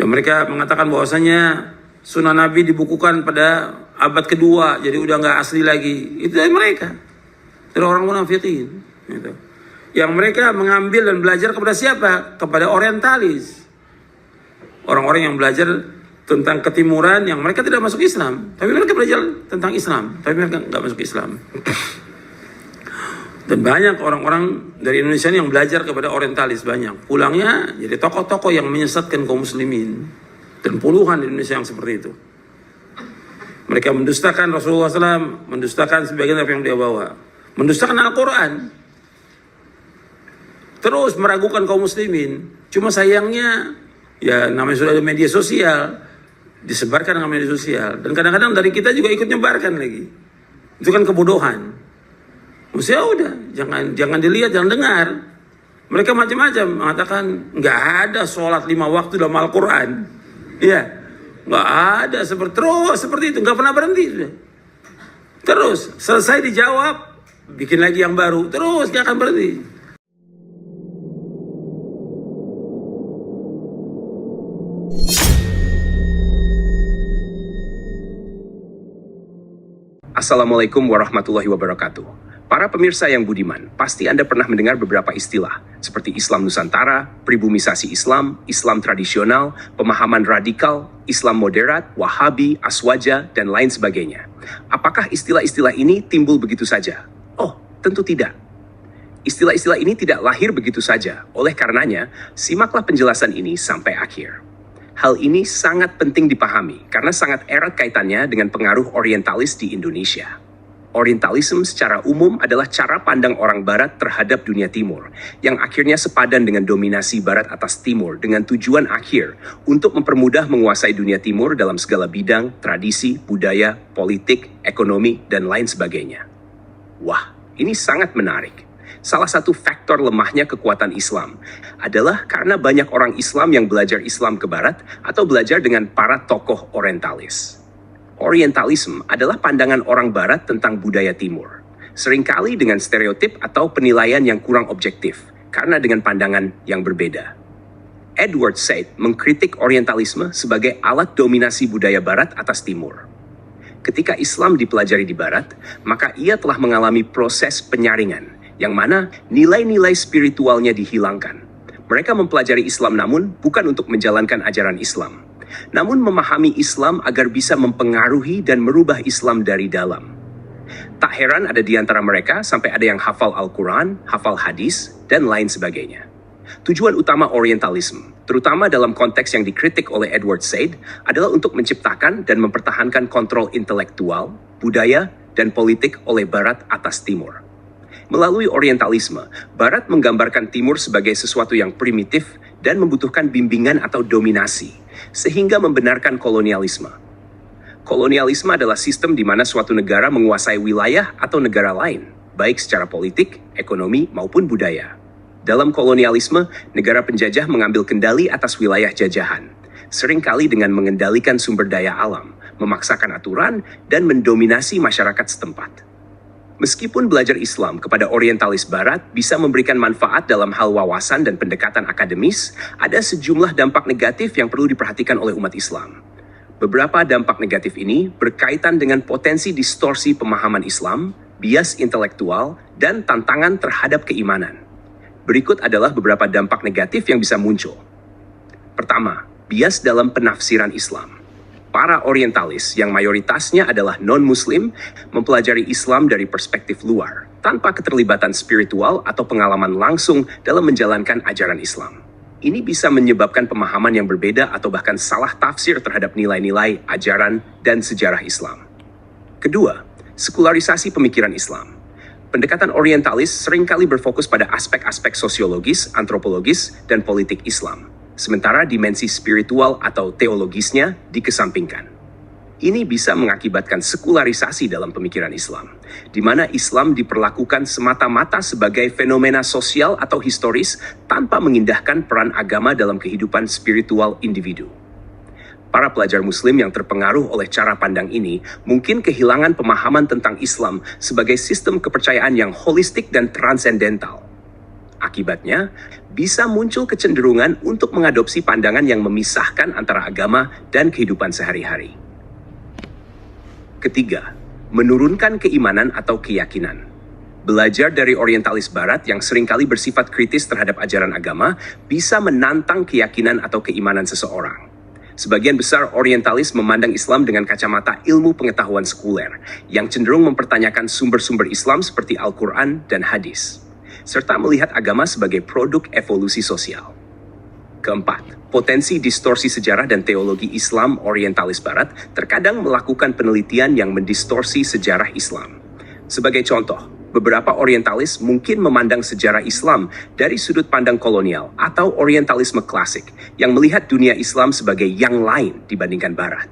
Yang mereka mengatakan bahwasanya sunnah Nabi dibukukan pada abad kedua, jadi udah nggak asli lagi. Itu dari mereka, dari orang munafikin. Gitu. Yang mereka mengambil dan belajar kepada siapa? Kepada orientalis. Orang-orang yang belajar tentang ketimuran, yang mereka tidak masuk Islam, tapi mereka belajar tentang Islam, tapi mereka nggak masuk Islam. Dan banyak orang-orang dari Indonesia yang belajar kepada orientalis, banyak. Pulangnya jadi tokoh-tokoh yang menyesatkan kaum muslimin. Dan puluhan di Indonesia yang seperti itu. Mereka mendustakan Rasulullah SAW, mendustakan sebagian apa yang dia bawa. Mendustakan Al-Quran. Terus meragukan kaum muslimin. Cuma sayangnya, ya namanya sudah ada media sosial, disebarkan dengan media sosial. Dan kadang-kadang dari kita juga ikut nyebarkan lagi. Itu kan kebodohan. Maksudnya udah, jangan dilihat, jangan dengar. Mereka macam-macam mengatakan nggak ada sholat 5 waktu dalam Al-Quran. Iya, nggak ada seperti itu, nggak pernah berhenti. Terus selesai dijawab, bikin lagi yang baru, terus nggak akan berhenti. Assalamualaikum warahmatullahi wabarakatuh. Para pemirsa yang budiman, pasti Anda pernah mendengar beberapa istilah seperti Islam Nusantara, pribumisasi Islam, Islam tradisional, pemahaman radikal, Islam moderat, Wahabi, Aswaja, dan lain sebagainya. Apakah istilah-istilah ini timbul begitu saja? Oh, tentu tidak. Istilah-istilah ini tidak lahir begitu saja. Oleh karenanya, simaklah penjelasan ini sampai akhir. Hal ini sangat penting dipahami karena sangat erat kaitannya dengan pengaruh orientalis di Indonesia. Orientalisme secara umum adalah cara pandang orang Barat terhadap dunia Timur, yang akhirnya sepadan dengan dominasi Barat atas Timur dengan tujuan akhir untuk mempermudah menguasai dunia Timur dalam segala bidang, tradisi, budaya, politik, ekonomi, dan lain sebagainya. Wah, ini sangat menarik. Salah satu faktor lemahnya kekuatan Islam adalah karena banyak orang Islam yang belajar Islam ke Barat atau belajar dengan para tokoh orientalis. Orientalisme adalah pandangan orang Barat tentang budaya Timur, seringkali dengan stereotip atau penilaian yang kurang objektif, karena dengan pandangan yang berbeda. Edward Said mengkritik orientalisme sebagai alat dominasi budaya Barat atas Timur. Ketika Islam dipelajari di Barat, maka ia telah mengalami proses penyaringan, yang mana nilai-nilai spiritualnya dihilangkan. Mereka mempelajari Islam namun bukan untuk menjalankan ajaran Islam, namun memahami Islam agar bisa mempengaruhi dan merubah Islam dari dalam. Tak heran ada di antara mereka sampai ada yang hafal Al-Quran, hafal hadis, dan lain sebagainya. Tujuan utama orientalisme, terutama dalam konteks yang dikritik oleh Edward Said, adalah untuk menciptakan dan mempertahankan kontrol intelektual, budaya, dan politik oleh Barat atas Timur. Melalui orientalisme, Barat menggambarkan Timur sebagai sesuatu yang primitif dan membutuhkan bimbingan atau dominasi, sehingga membenarkan kolonialisme. Kolonialisme adalah sistem di mana suatu negara menguasai wilayah atau negara lain, baik secara politik, ekonomi, maupun budaya. Dalam kolonialisme, negara penjajah mengambil kendali atas wilayah jajahan, seringkali dengan mengendalikan sumber daya alam, memaksakan aturan, dan mendominasi masyarakat setempat. Meskipun belajar Islam kepada orientalis Barat bisa memberikan manfaat dalam hal wawasan dan pendekatan akademis, ada sejumlah dampak negatif yang perlu diperhatikan oleh umat Islam. Beberapa dampak negatif ini berkaitan dengan potensi distorsi pemahaman Islam, bias intelektual, dan tantangan terhadap keimanan. Berikut adalah beberapa dampak negatif yang bisa muncul. Pertama, bias dalam penafsiran Islam. Para orientalis yang mayoritasnya adalah non-muslim mempelajari Islam dari perspektif luar, tanpa keterlibatan spiritual atau pengalaman langsung dalam menjalankan ajaran Islam. Ini bisa menyebabkan pemahaman yang berbeda atau bahkan salah tafsir terhadap nilai-nilai, ajaran, dan sejarah Islam. Kedua, sekularisasi pemikiran Islam. Pendekatan orientalis seringkali berfokus pada aspek-aspek sosiologis, antropologis, dan politik Islam. Sementara dimensi spiritual atau teologisnya dikesampingkan. Ini bisa mengakibatkan sekularisasi dalam pemikiran Islam, di mana Islam diperlakukan semata-mata sebagai fenomena sosial atau historis tanpa mengindahkan peran agama dalam kehidupan spiritual individu. Para pelajar Muslim yang terpengaruh oleh cara pandang ini mungkin kehilangan pemahaman tentang Islam sebagai sistem kepercayaan yang holistik dan transendental. Akibatnya, bisa muncul kecenderungan untuk mengadopsi pandangan yang memisahkan antara agama dan kehidupan sehari-hari. Ketiga, menurunkan keimanan atau keyakinan. Belajar dari orientalis barat yang seringkali bersifat kritis terhadap ajaran agama bisa menantang keyakinan atau keimanan seseorang. Sebagian besar orientalis memandang Islam dengan kacamata ilmu pengetahuan sekuler, yang cenderung mempertanyakan sumber-sumber Islam seperti Al-Quran dan hadis, serta melihat agama sebagai produk evolusi sosial. Keempat, potensi distorsi sejarah dan teologi Islam orientalis barat terkadang melakukan penelitian yang mendistorsi sejarah Islam. Sebagai contoh, beberapa orientalis mungkin memandang sejarah Islam dari sudut pandang kolonial atau orientalisme klasik yang melihat dunia Islam sebagai yang lain dibandingkan barat.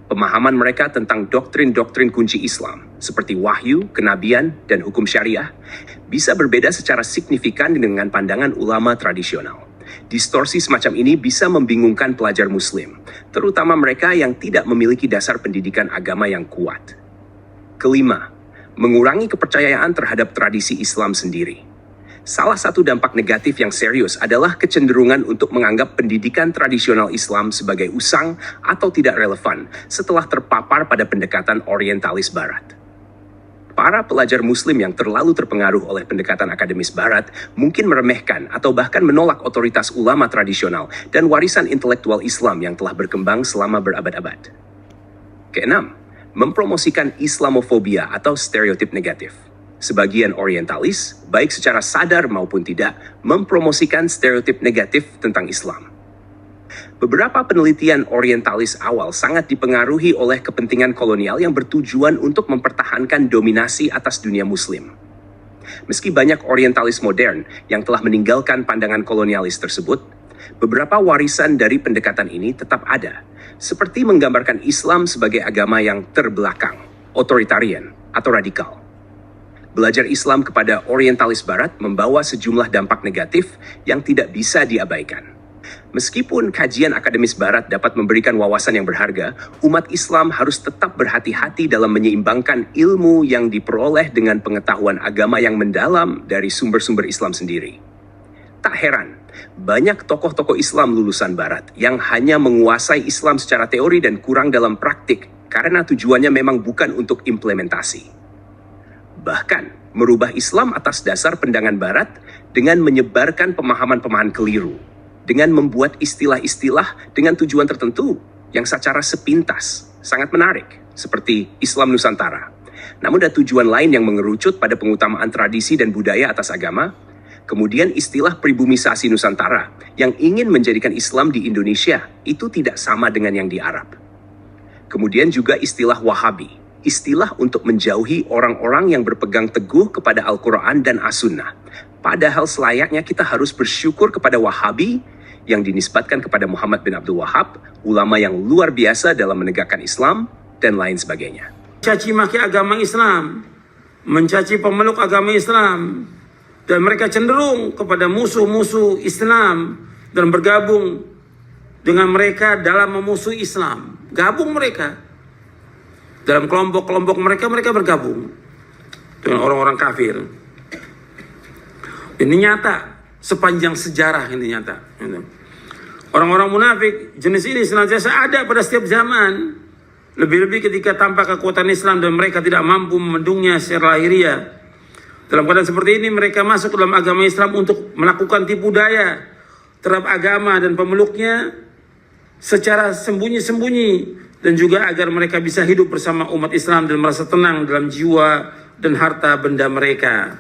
Pemahaman mereka tentang doktrin-doktrin kunci Islam, seperti wahyu, kenabian, dan hukum syariah, bisa berbeda secara signifikan dengan pandangan ulama tradisional. Distorsi semacam ini bisa membingungkan pelajar Muslim, terutama mereka yang tidak memiliki dasar pendidikan agama yang kuat. Kelima, mengurangi kepercayaan terhadap tradisi Islam sendiri. Salah satu dampak negatif yang serius adalah kecenderungan untuk menganggap pendidikan tradisional Islam sebagai usang atau tidak relevan setelah terpapar pada pendekatan orientalis barat. Para pelajar Muslim yang terlalu terpengaruh oleh pendekatan akademis barat mungkin meremehkan atau bahkan menolak otoritas ulama tradisional dan warisan intelektual Islam yang telah berkembang selama berabad-abad. Keenam, mempromosikan Islamofobia atau stereotip negatif. Sebagian orientalis, baik secara sadar maupun tidak, mempromosikan stereotip negatif tentang Islam. Beberapa penelitian orientalis awal sangat dipengaruhi oleh kepentingan kolonial yang bertujuan untuk mempertahankan dominasi atas dunia Muslim. Meski banyak orientalis modern yang telah meninggalkan pandangan kolonialis tersebut, beberapa warisan dari pendekatan ini tetap ada, seperti menggambarkan Islam sebagai agama yang terbelakang, otoritarian, atau radikal. Belajar Islam kepada orientalis barat membawa sejumlah dampak negatif yang tidak bisa diabaikan. Meskipun kajian akademis barat dapat memberikan wawasan yang berharga, umat Islam harus tetap berhati-hati dalam menyeimbangkan ilmu yang diperoleh dengan pengetahuan agama yang mendalam dari sumber-sumber Islam sendiri. Tak heran, banyak tokoh-tokoh Islam lulusan barat yang hanya menguasai Islam secara teori dan kurang dalam praktik karena tujuannya memang bukan untuk implementasi. Bahkan, merubah Islam atas dasar pandangan barat dengan menyebarkan pemahaman-pemahaman keliru, dengan membuat istilah-istilah dengan tujuan tertentu yang secara sepintas sangat menarik, seperti Islam Nusantara. Namun ada tujuan lain yang mengerucut pada pengutamaan tradisi dan budaya atas agama. Kemudian istilah pribumisasi Nusantara yang ingin menjadikan Islam di Indonesia itu tidak sama dengan yang di Arab. Kemudian juga istilah Wahabi, istilah untuk menjauhi orang-orang yang berpegang teguh kepada Al-Quran dan As-Sunnah. Padahal selayaknya kita harus bersyukur kepada Wahabi yang dinisbatkan kepada Muhammad bin Abdul Wahab, ulama yang luar biasa dalam menegakkan Islam, dan lain sebagainya. Mencaci maki agama Islam, mencaci pemeluk agama Islam, dan mereka cenderung kepada musuh-musuh Islam dan bergabung dengan mereka dalam memusuhi Islam. Gabung mereka. Dalam kelompok-kelompok mereka bergabung dengan orang-orang kafir. Ini nyata, sepanjang sejarah ini nyata. Orang-orang munafik jenis ini senantiasa ada pada setiap zaman. Lebih-lebih ketika tampak kekuatan Islam dan mereka tidak mampu membendungnya secara lahiriah. Dalam keadaan seperti ini mereka masuk ke dalam agama Islam untuk melakukan tipu daya terhadap agama dan pemeluknya secara sembunyi-sembunyi, dan juga agar mereka bisa hidup bersama umat Islam dan merasa tenang dalam jiwa dan harta benda mereka.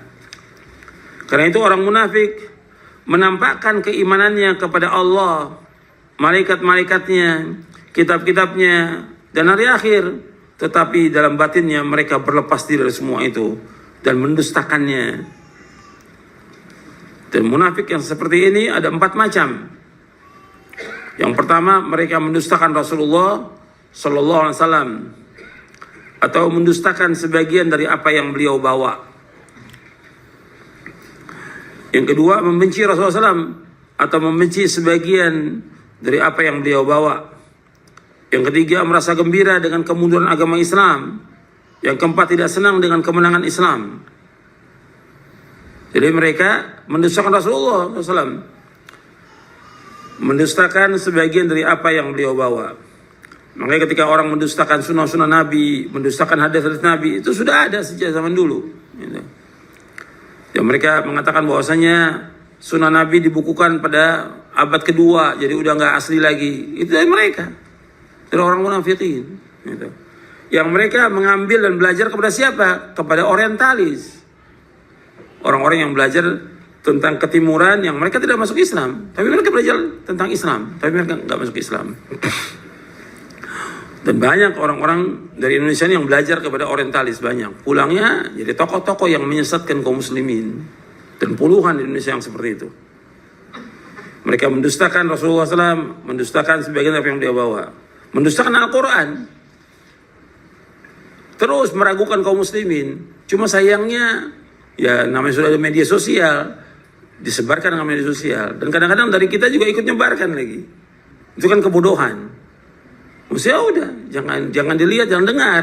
Karena itu orang munafik menampakkan keimanannya kepada Allah, malaikat-malaikatnya, kitab-kitabnya, dan hari akhir, tetapi dalam batinnya mereka berlepas diri dari semua itu dan mendustakannya. Dan munafik yang seperti ini ada 4 macam. Yang pertama, mereka mendustakan Rasulullah Sallallahu Alaihi Wasallam atau mendustakan sebagian dari apa yang beliau bawa. Yang kedua, membenci Rasulullah SAW atau membenci sebagian dari apa yang beliau bawa. Yang ketiga, merasa gembira dengan kemunduran agama Islam. Yang keempat, tidak senang dengan kemenangan Islam. Jadi mereka mendustakan Rasulullah SAW, mendustakan sebagian dari apa yang beliau bawa. Makanya ketika orang mendustakan sunnah-sunnah Nabi, mendustakan hadis-hadis Nabi, itu sudah ada sejak zaman dulu. Gitu. Ya, mereka mengatakan bahwasanya sunnah Nabi dibukukan pada abad kedua, jadi udah nggak asli lagi. Itu dari mereka, dari orang munafikin. Gitu. Yang mereka mengambil dan belajar kepada siapa? Kepada orientalis. Orang-orang yang belajar tentang ketimuran yang mereka tidak masuk Islam, tapi mereka belajar tentang Islam, tapi mereka nggak masuk Islam. Dan banyak orang-orang dari Indonesia yang belajar kepada orientalis, banyak. Pulangnya jadi tokoh-tokoh yang menyesatkan kaum muslimin. Dan puluhan di Indonesia yang seperti itu. Mereka mendustakan Rasulullah SAW, mendustakan sebagian apa yang dia bawa. Mendustakan Al-Quran. Terus meragukan kaum muslimin. Cuma sayangnya, ya namanya sudah ada media sosial, disebarkan dengan media sosial. Dan kadang-kadang dari kita juga ikut nyebarkan lagi. Itu kan kebodohan. Ya udah, jangan dilihat, jangan dengar.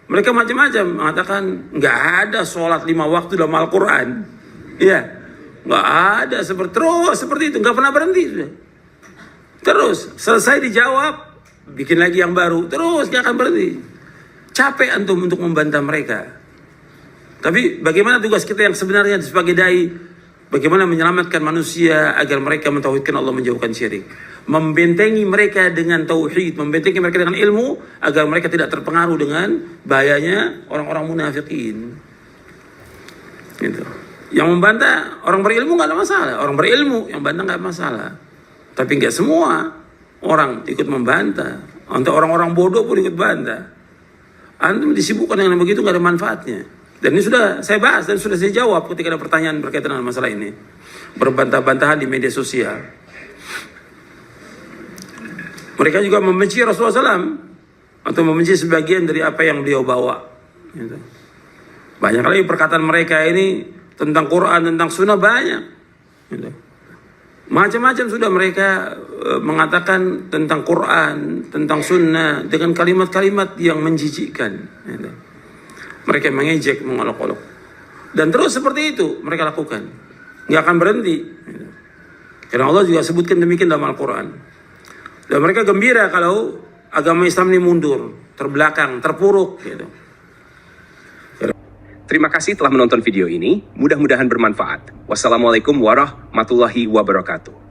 Mereka macam-macam mengatakan nggak ada sholat 5 waktu dalam Al-Quran. Iya, nggak ada seperti itu, nggak pernah berhenti sudah. Terus selesai dijawab, bikin lagi yang baru, terus nggak akan berhenti. Capek antum untuk membantah mereka. Tapi bagaimana tugas kita yang sebenarnya sebagai dai? Bagaimana menyelamatkan manusia agar mereka mentauhidkan Allah, menjauhkan syirik. Membentengi mereka dengan tauhid, membentengi mereka dengan ilmu agar mereka tidak terpengaruh dengan bahayanya orang-orang munafikin. Gitu. Yang membantah orang berilmu nggak ada masalah, orang berilmu yang bantah nggak masalah. Tapi nggak semua orang ikut membantah. Untuk orang-orang bodoh pun ikut bantah. Antum disibukkan dengan begitu nggak ada manfaatnya. Dan ini sudah saya bahas dan sudah saya jawab ketika ada pertanyaan berkaitan dengan masalah ini. Berbantah-bantahan di media sosial. Mereka juga membenci Rasulullah SAW atau membenci sebagian dari apa yang beliau bawa. Gitu. Banyak lagi perkataan mereka ini tentang Quran, tentang Sunnah banyak. Gitu. Macam-macam sudah mereka mengatakan tentang Quran, tentang Sunnah dengan kalimat-kalimat yang menjijikkan. Gitu. Mereka mengejek, mengolok-olok. Dan terus seperti itu mereka lakukan. Nggak akan berhenti. Gitu. Karena Allah juga sebutkan demikian dalam Al-Quran. Dan mereka gembira kalau agama Islam ini mundur, terbelakang, terpuruk. Gitu. Terima kasih telah menonton video ini. Mudah-mudahan bermanfaat. Wassalamualaikum warahmatullahi wabarakatuh.